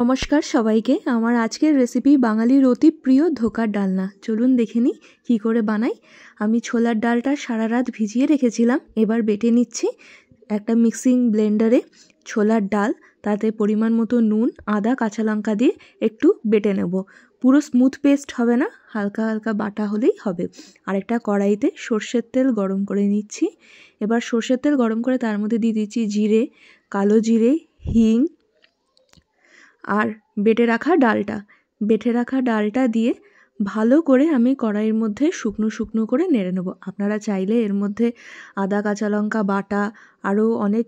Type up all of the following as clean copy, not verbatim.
নমস্কার সবাইকে। আমার আজকের রেসিপি বাঙালির অতি প্রিয় ধোকার ডালনা। চলুন দেখে নিই কী করে বানাই। আমি ছোলার ডালটা সারা রাত ভিজিয়ে রেখেছিলাম, এবার বেটে নিচ্ছি। একটা মিক্সিং ব্লেন্ডারে ছোলার ডাল, তাতে পরিমাণ মতো নুন, আদা, কাঁচা লঙ্কা দিয়ে একটু বেটে নেব। পুরো স্মুথ পেস্ট হবে না, হালকা হালকা বাটা হলেই হবে। আরেকটা কড়াইতে সর্ষের তেল গরম করে নিচ্ছি। এবার সর্ষের তেল গরম করে তার মধ্যে দিয়ে দিচ্ছি জিরে, কালো জিরে, হিং আর বেটে রাখা ডালটা দিয়ে ভালো করে আমি কড়াইয়ের মধ্যে শুকনো শুকনো করে নেড়ে নেব। আপনারা চাইলে এর মধ্যে আদা, কাঁচা লঙ্কা বাটা, আরও অনেক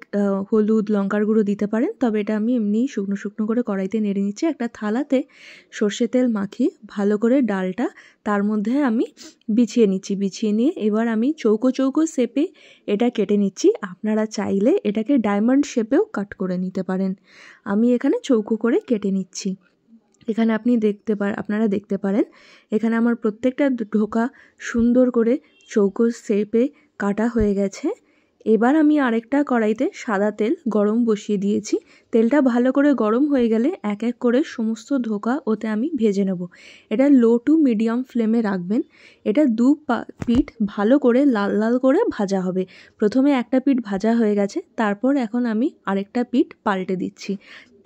হলুদ, লঙ্কার গুঁড়ো দিতে পারেন, তবে এটা আমি এমনি শুকনো শুকনো করে কড়াইতে নেড়ে নিচ্ছি। একটা থালাতে সর্ষে তেল মাখিয়ে ভালো করে ডালটা তার মধ্যে আমি বিছিয়ে নিয়ে এবার আমি চৌকো চৌকো শেপে এটা কেটে নিচ্ছি। আপনারা চাইলে এটাকে ডায়মন্ড শেপেও কাট করে নিতে পারেন। আমি এখানে চৌকো করে কেটে নিচ্ছি। এখানে আপনারা দেখতে পারেন এখানে আমার প্রত্যেকটা ধোকা সুন্দর করে চৌকো শেপে কাটা হয়ে গেছে। এবার আমি আরেকটা কড়াইতে সাদা তেল গরম বসিয়ে দিয়েছি। তেলটা ভালো করে গরম হয়ে গেলে এক এক করে সমস্ত ধোকা ওতে আমি ভেজে নেব। এটা লো টু মিডিয়াম ফ্লেমে রাখবেন। এটা পিঠ ভালো করে লাল লাল করে ভাজা হবে। প্রথমে একটা পিঠ ভাজা হয়ে গেছে, তারপর এখন আমি আরেকটা পিঠ পাল্টে দিচ্ছি।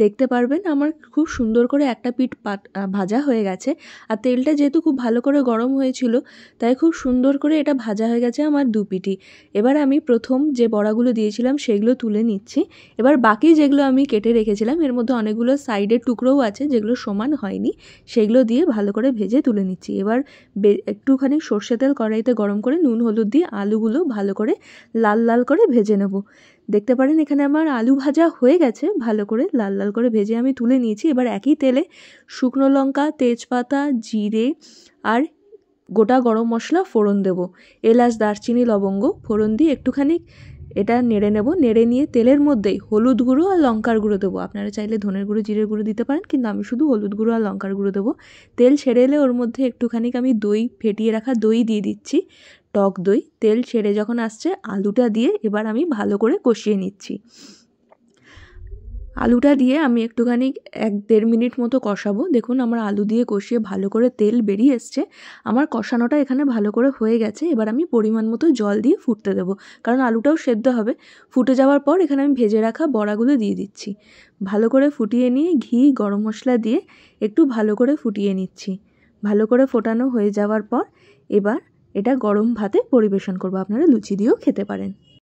দেখতে পারবেন আমার খুব সুন্দর করে একটা পিঠ ভাজা হয়ে গেছে। আর তেলটা যেহেতু খুব ভালো করে গরম হয়েছিল, তাই খুব সুন্দর করে এটা ভাজা হয়ে গেছে আমার দু পিঠই। এবার আমি প্রথম যে বড়াগুলো দিয়েছিলাম সেগুলো তুলে নিচ্ছি। এবার বাকি যেগুলো আমি কেটে রেখেছিলাম, এর মধ্যে অনেকগুলো সাইডের টুকরোও আছে যেগুলো সমান হয়নি, সেগুলো দিয়ে ভালো করে ভেজে তুলে নিচ্ছি। এবার একটুখানি সর্ষে তেল কড়াইতে গরম করে নুন হলুদ দিয়ে আলুগুলো ভালো করে লাল লাল করে ভেজে নেব। দেখতে পারেন এখানে আমার আলু ভাজা হয়ে গেছে, ভালো করে লাল লাল করে ভেজে আমি তুলে নিয়েছি। এবার একই তেলে শুকনো লঙ্কা, তেজপাতা, জিরে আর গোটা গরম মশলা ফোড়ন দেব। এলাচ, দারচিনি, লবঙ্গ ফোড়ন দিয়ে একটুখানি এটা নেড়ে নেব। নেড়ে নিয়ে তেলের মধ্যেই হলুদ গুঁড়ো আর লঙ্কার গুঁড়ো দেবো। আপনারা চাইলে ধনের গুঁড়ো, জিরের গুঁড়ো দিতে পারেন, কিন্তু আমি শুধু হলুদ গুঁড়ো আর লঙ্কার গুঁড়ো দেবো। তেল ছেড়ে এলে ওর মধ্যে একটুখানি আমি ফেটিয়ে রাখা দই দিয়ে দিচ্ছি, টক দই। তেল ছেড়ে যখন আসছে আলুটা দিয়ে এবার আমি ভালো করে কষিয়ে নিচ্ছি। আলুটা দিয়ে আমি একটুখানি 1-1.5 মিনিট মতো কষাবো। দেখুন আমার আলু দিয়ে কষিয়ে ভালো করে তেল বেরিয়ে এসছে। আমার কষানোটা এখানে ভালো করে হয়ে গেছে। এবার আমি পরিমাণ মতো জল দিয়ে ফুটতে দেবো, কারণ আলুটাও সেদ্ধ হবে। ফুটে যাওয়ার পর এখানে আমি ভেজে রাখা বড়াগুলো দিয়ে দিচ্ছি। ভালো করে ফুটিয়ে নিয়ে ঘি, গরম মশলা দিয়ে একটু ভালো করে ফুটিয়ে নিচ্ছি। ভালো করে ফোটানো হয়ে যাওয়ার পর এবার এটা গরম ভাতে পরিবেশন করবো। আপনারা লুচি দিয়েও খেতে পারেন।